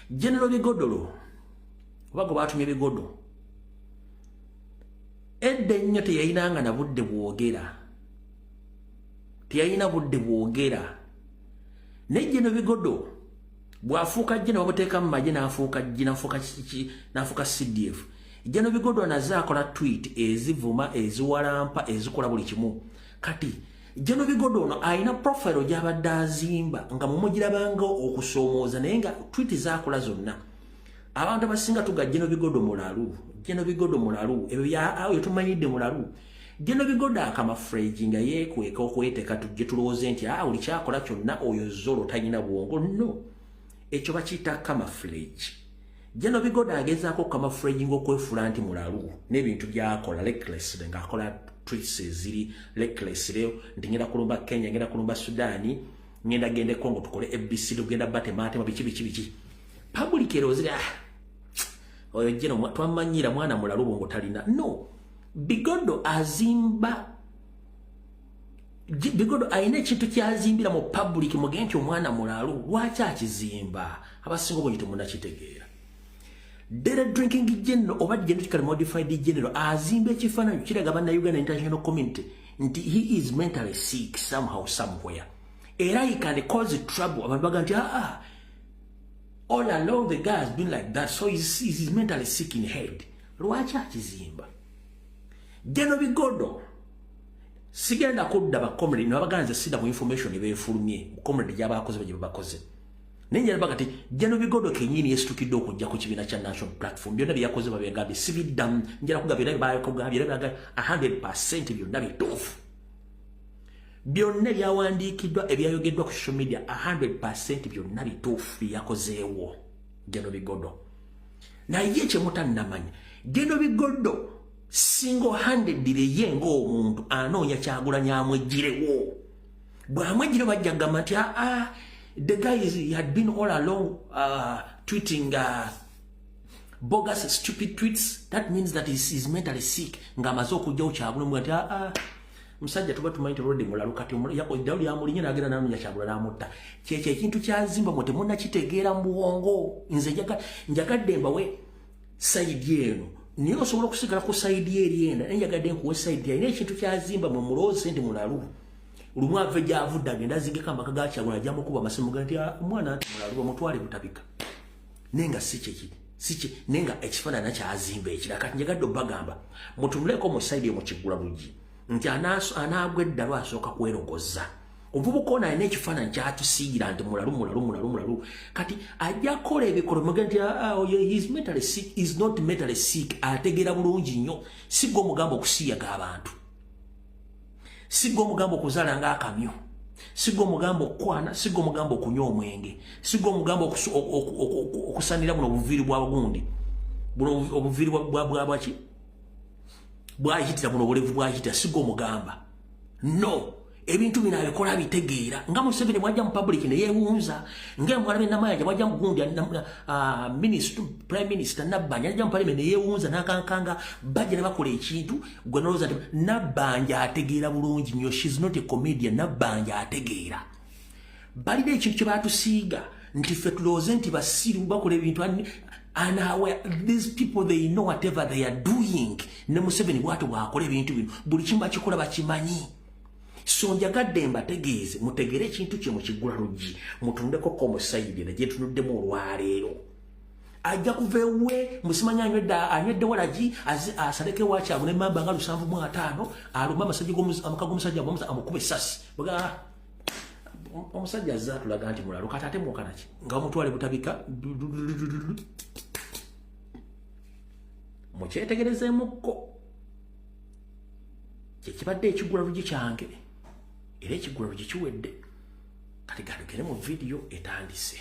General Bigodolo wago batumye Bigodo edde nnyo teyayinanga na budde bwogera teyayina budde bwogera ne General Bigodo bwafuuka jina wabuteeka mu maje n'afuuka jina n'afuuka CDF General Bigodo anazakola tweet ezivuma eziwalampa ezikola buli kimu kati General Bigodo ono ayina profile gy'abadde azimba nga mumugirabanga okusoomooza naye nga tweet zakola zonna abantu abasinga tuga General Bigodo mulalu ebyo bya tumanyidde mulalu General Bigodo akamafreji nga yeekweka okweteeka tujje tulowooze nti buli kyakola kyonna oyo zolo tayina bwongo no ekyo bakiyita kamafreji General Bigodo agezaako kamafreji ng'okwefula nti mulalu n'ebintu byakola reckless ng'akola tweets eziri reckless leo ndingenda kulumba Kenya ngenda kulumba Sudani ngenda gende Congo tukole ABC tugenda batematema biki public erozira oyo jeno twamanyira mwana mulalu bongo talina no Bigodo azimba Bigodo ayina ekintu kyazimbira mu public mugenti omwana mulalu lwaki akizimba abasinga bonyite munakitegeera Dere drinking general oba genetically modified general azimbe ekifaananyi kiraga banna Uganda international community nti he is mentally sick somehow somewhere era he can cause trouble abantu baga nti all along the guy has been like that so he's mentally sick in head lwaki akizimba General Bigodo sigenda kudda bakomre nabaganze sida mu information ebefulumye mukomre gy'abakoze bye bakoze nenye bagati General Bigodo kenyini yesitukidde okujja ku kibiina kya national platform byonna byakoze babegambe sibiddam njala kugabira bayakogabira baga 100% byonna bituufu byonna byawandiikiddwa ebyayogeddwa ku social media 100% byonna bituufu byakozeewo General Bigodo naye kyemutannamanya General Bigodo single handed ye ng'omuntu anoonya Kyagulanyi amweggirewo bw'amweggira bajja kugamba nti the guy he had been all along tweeting bogus stupid tweets that means that he's mentally sick ngamaze okujjawo Kyagulanyi ati musajja tuba tumayite rodi mulalu kati yako Daudi amulinye nagenda nanu Kyagulanyi amutta kyekyo ekintu kyazimba mote monna kitegeera mu bwongo nze njagadde mbawe side eno niyo osobola okusigala ku side eri enda njagadde nkuwe side eri ekintu kyazimba mu muloozi ndi mulalu Lumu ave gyavudde agenda azigeka amaka ga Kyagulanyi ajja mukuba amasimu ganti omwana ati mulalu omutwale butabika nenga si nenga ekifaananyi nakyazimba ekira kati njagadde obbagamba mutunuleko mu side mu Kigulalugi nti anaagwa edda lwasooka kwerogoza omuvubuka ono alina ekifaananyi kyatusiigira nti mulalu kati ajja kukola ebikolo muge nti he's mentally sick is not mentally sick ategeera bulungi nnyo sigga omugamba okusiyaga abantu sigga omugamba okuzaala ng'akamyu sigga omugamba okukwana sigga omugamba okunywa omwenge sigga omugamba okusanira buno obuviiri bw'abagundi buno obuviiri bwaki bwayitira buno obulevu bwayitira sigga omugamba no ebintu bino abikola bitegeera nga Museveni mwajja mu public ne yeewunza ng'emwalabe Namayanja mwajja mu gundi prime minister Nabbanja ajja mu parliament ne yeewunza n'akankanga bajja ne bakola ekintu gwe nolowooza nti Nabbanja ategeera bulungi nnyo she's not a comedian Nabbanja ategeera balina ekintu kye baatusiiga nti ffe tulowooze nti basiru bakola ebintu and these people they know whatever they are doing ne Museveni bw'ato bw'akola ebintu bino buli kimu bakikola bakimanyi so njagadde mbategeeze mutegere ekintu kye mu Kigulalugi mutundeko komusaidi na gye tunuddemu olwaleero ajja kuva ewe musimanya anywedde walagi asaleke wa Kyagulanyi mamba nga 750 aluma amaka g'omusajja amukuba essasi omusajja azze atulaga nti mulalu kati ate mwokanaki nga omutwale butabika mukyetegerezemukko kyekibadde Ekigulalugi kyange era Ekigulalugi kiwedde kati galugere mu video etandise